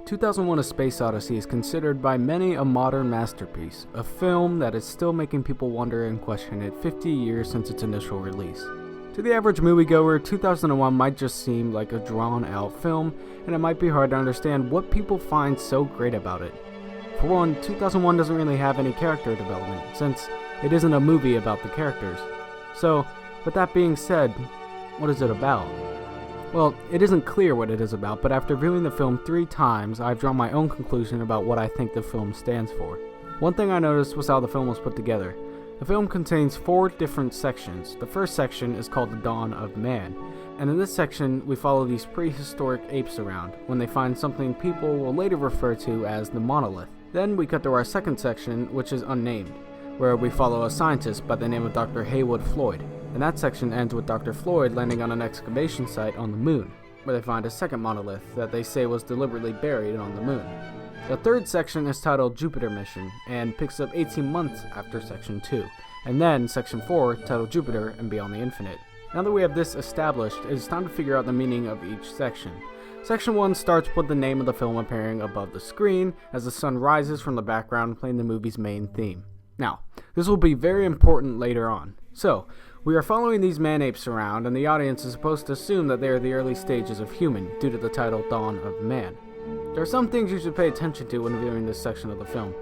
2001: A Space Odyssey is considered by many a modern masterpiece, a film that is still making people wonder and question it 50 years since its initial release. To the average moviegoer, 2001 might just seem like a drawn-out film, and it might be hard to understand what people find so great about it. For one, 2001 doesn't really have any character development, since it isn't a movie about the characters. So, with that being said, what is it about? Well, it isn't clear what it is about, but after viewing the film 3 times, I've drawn my own conclusion about what I think the film stands for. One thing I noticed was how the film was put together. The film contains 4 different sections. The first section is called The Dawn of Man, and in this section we follow these prehistoric apes around, when they find something people will later refer to as the monolith. Then we cut to our second section, which is unnamed, where we follow a scientist by the name of Dr. Haywood Floyd. And that section ends with Dr. Floyd landing on an excavation site on the moon, where they find a second monolith that they say was deliberately buried on the moon. The third section is titled Jupiter Mission, and picks up 18 months after Section 2, and then Section 4, titled Jupiter and Beyond the Infinite. Now that we have this established, it is time to figure out the meaning of each section. Section 1 starts with the name of the film appearing above the screen, as the sun rises from the background playing the movie's main theme. Now, this will be very important later on. So, we are following these man-apes around, and the audience is supposed to assume that they are the early stages of human, due to the title Dawn of Man. There are some things you should pay attention to when viewing this section of the film.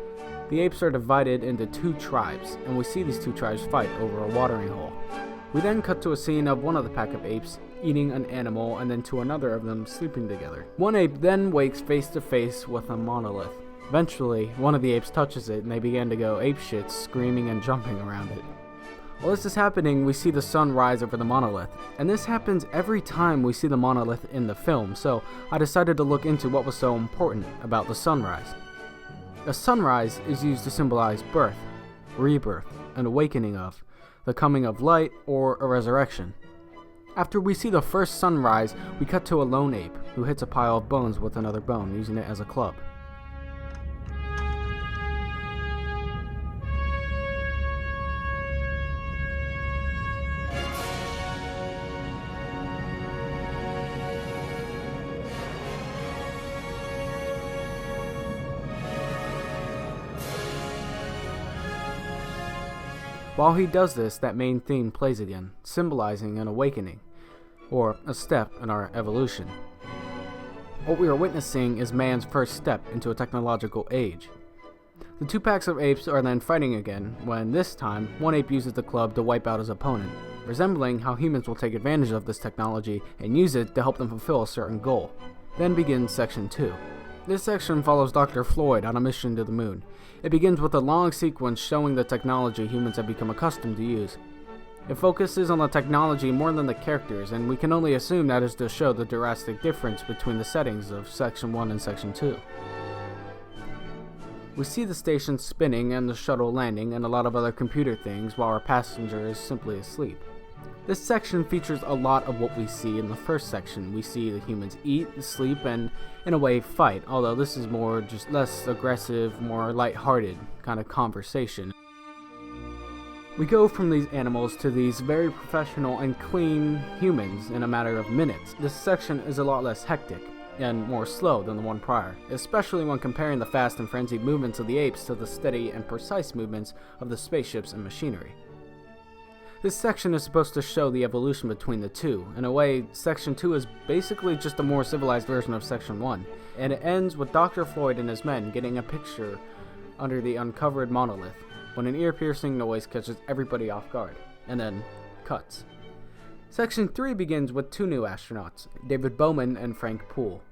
The apes are divided into 2 tribes, and we see these 2 tribes fight over a watering hole. We then cut to a scene of one of the pack of apes eating an animal, and then to another of them sleeping together. One ape then wakes face to face with a monolith. Eventually, one of the apes touches it, and they begin to go apeshit, screaming and jumping around it. While this is happening, we see the sun rise over the monolith, and this happens every time we see the monolith in the film, so I decided to look into what was so important about the sunrise. A sunrise is used to symbolize birth, rebirth, an awakening of, the coming of light, or a resurrection. After we see the first sunrise, we cut to a lone ape who hits a pile of bones with another bone, using it as a club. While he does this, that main theme plays again, symbolizing an awakening, or a step in our evolution. What we are witnessing is man's first step into a technological age. The 2 packs of apes are then fighting again, when this time, one ape uses the club to wipe out his opponent, resembling how humans will take advantage of this technology and use it to help them fulfill a certain goal. Then begins Section 2. This section follows Dr. Floyd on a mission to the moon. It begins with a long sequence showing the technology humans have become accustomed to use. It focuses on the technology more than the characters, and we can only assume that is to show the drastic difference between the settings of Section 1 and Section 2. We see the station spinning and the shuttle landing and a lot of other computer things while our passenger is simply asleep. This section features a lot of what we see in the first section. We see the humans eat, sleep, and in a way fight, although this is more just less aggressive, more lighthearted kind of conversation. We go from these animals to these very professional and clean humans in a matter of minutes. This section is a lot less hectic and more slow than the one prior, especially when comparing the fast and frenzied movements of the apes to the steady and precise movements of the spaceships and machinery. This section is supposed to show the evolution between the two. In a way, Section 2 is basically just a more civilized version of Section 1, and it ends with Dr. Floyd and his men getting a picture under the uncovered monolith, when an ear-piercing noise catches everybody off guard, and then cuts. Section 3 begins with 2 new astronauts, David Bowman and Frank Poole.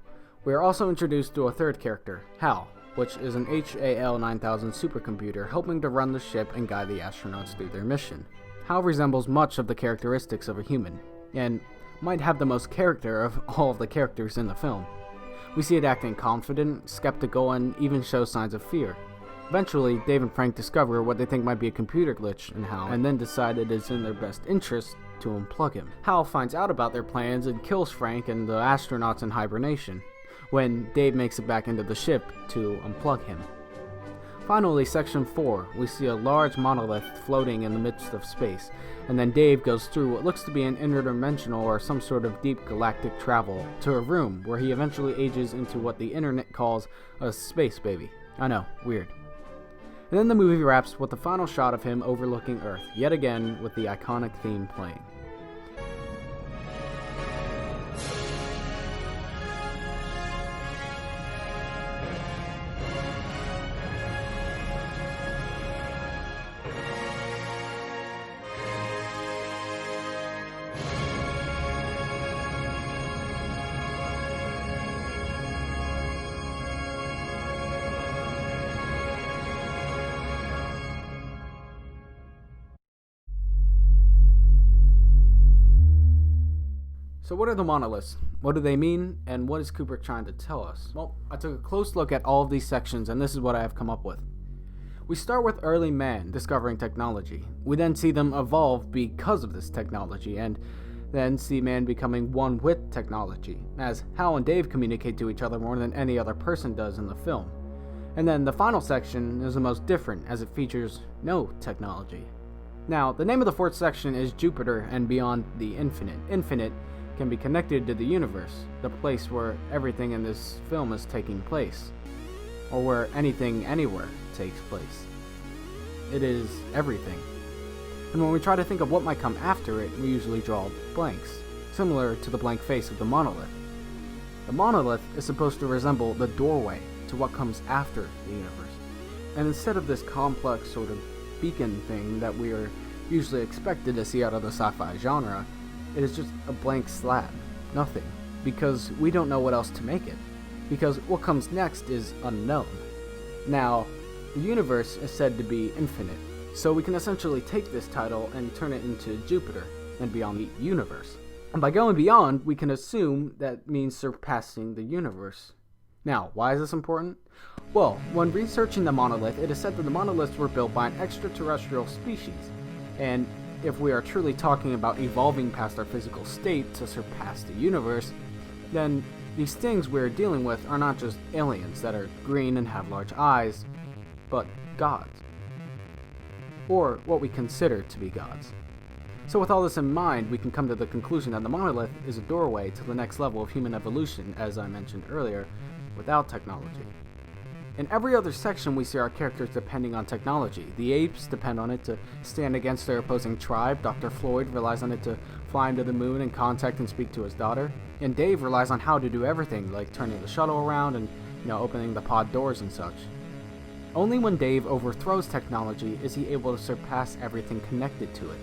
We are also introduced to a third character, Hal, which is an HAL 9000 supercomputer helping to run the ship and guide the astronauts through their mission. Hal resembles much of the characteristics of a human, and might have the most character of all of the characters in the film. We see it acting confident, skeptical, and even shows signs of fear. Eventually, Dave and Frank discover what they think might be a computer glitch in Hal, and then decide it is in their best interest to unplug him. Hal finds out about their plans and kills Frank and the astronauts in hibernation, when Dave makes it back into the ship to unplug him. Finally, section 4, we see a large monolith floating in the midst of space, and then Dave goes through what looks to be an interdimensional or some sort of deep galactic travel to a room where he eventually ages into what the internet calls a space baby. I know, weird. And then the movie wraps with the final shot of him overlooking Earth, yet again with the iconic theme playing. So what are the monoliths? What do they mean? And what is Kubrick trying to tell us? Well, I took a close look at all of these sections, and this is what I have come up with. We start with early man discovering technology. We then see them evolve because of this technology, and then see man becoming one with technology, as Hal and Dave communicate to each other more than any other person does in the film. And then the final section is the most different, as it features no technology. Now, the name of the fourth section is Jupiter and Beyond the Infinite. Infinite can be connected to the universe, the place where everything in this film is taking place, or where anything anywhere takes place. It is everything. And when we try to think of what might come after it, we usually draw blanks, similar to the blank face of the monolith. The monolith is supposed to resemble the doorway to what comes after the universe. And instead of this complex sort of beacon thing that we are usually expected to see out of the sci-fi genre, it is just a blank slab, nothing, because we don't know what else to make it, because what comes next is unknown. Now, the universe is said to be infinite, so we can essentially take this title and turn it into Jupiter and Beyond the Universe. And by going beyond, we can assume that means surpassing the universe. Now, why is this important? Well, when researching the monolith, it is said that the monoliths were built by an extraterrestrial species, and if we are truly talking about evolving past our physical state to surpass the universe, then these things we're dealing with are not just aliens that are green and have large eyes, but gods. Or what we consider to be gods. So with all this in mind, we can come to the conclusion that the monolith is a doorway to the next level of human evolution, as I mentioned earlier, without technology. In every other section, we see our characters depending on technology. The apes depend on it to stand against their opposing tribe. Dr. Floyd relies on it to fly into the moon and contact and speak to his daughter. And Dave relies on how to do everything, like turning the shuttle around and, opening the pod doors and such. Only when Dave overthrows technology is he able to surpass everything connected to it.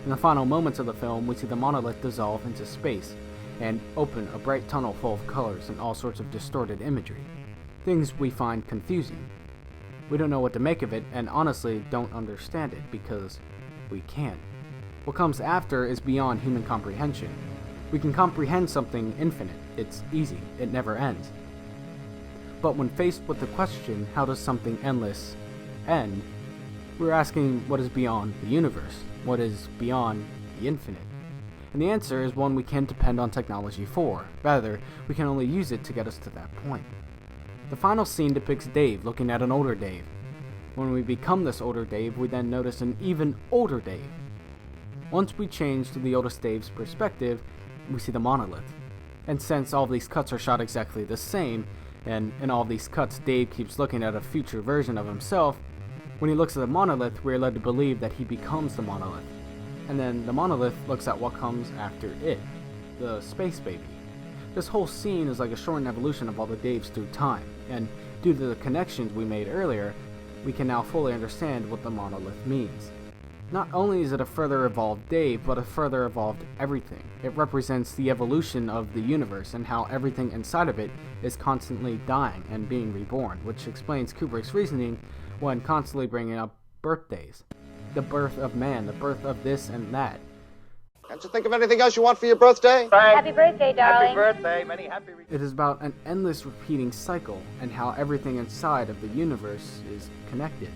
In the final moments of the film, we see the monolith dissolve into space and open a bright tunnel full of colors and all sorts of distorted imagery. Things we find confusing. We don't know what to make of it, and honestly don't understand it, because we can't. What comes after is beyond human comprehension. We can comprehend something infinite. It's easy. It never ends. But when faced with the question, how does something endless end, we're asking what is beyond the universe? What is beyond the infinite? And the answer is one we can't depend on technology for. Rather, we can only use it to get us to that point. The final scene depicts Dave looking at an older Dave. When we become this older Dave, we then notice an even older Dave. Once we change to the oldest Dave's perspective, we see the monolith. And since all of these cuts are shot exactly the same, and in all of these cuts Dave keeps looking at a future version of himself, when he looks at the monolith, we are led to believe that he becomes the monolith. And then the monolith looks at what comes after it, the space baby. This whole scene is like a shortened evolution of all the Daves through time, and due to the connections we made earlier, we can now fully understand what the monolith means. Not only is it a further evolved Dave, but a further evolved everything. It represents the evolution of the universe and how everything inside of it is constantly dying and being reborn, which explains Kubrick's reasoning when constantly bringing up birthdays. The birth of man, the birth of this and that. Can't you think of anything else you want for your birthday? Happy birthday, darling. Happy birthday, many happy It is about an endless repeating cycle and how everything inside of the universe is connected.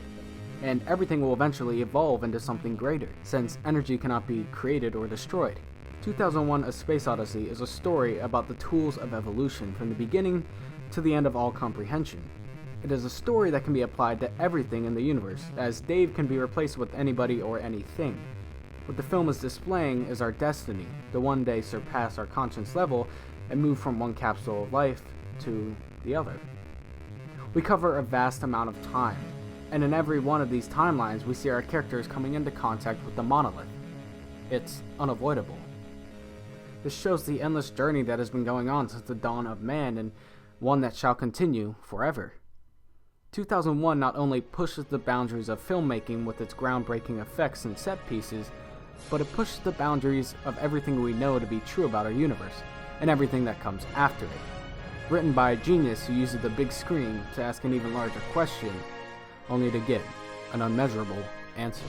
And everything will eventually evolve into something greater, since energy cannot be created or destroyed. 2001: A Space Odyssey is a story about the tools of evolution from the beginning to the end of all comprehension. It is a story that can be applied to everything in the universe, as Dave can be replaced with anybody or anything. What the film is displaying is our destiny, to one day surpass our conscience level and move from one capsule of life to the other. We cover a vast amount of time, and in every one of these timelines we see our characters coming into contact with the monolith. It's unavoidable. This shows the endless journey that has been going on since the dawn of man, and one that shall continue forever. 2001 not only pushes the boundaries of filmmaking with its groundbreaking effects and set pieces, but it pushes the boundaries of everything we know to be true about our universe, and everything that comes after it. Written by a genius who uses the big screen to ask an even larger question, only to get an unmeasurable answer.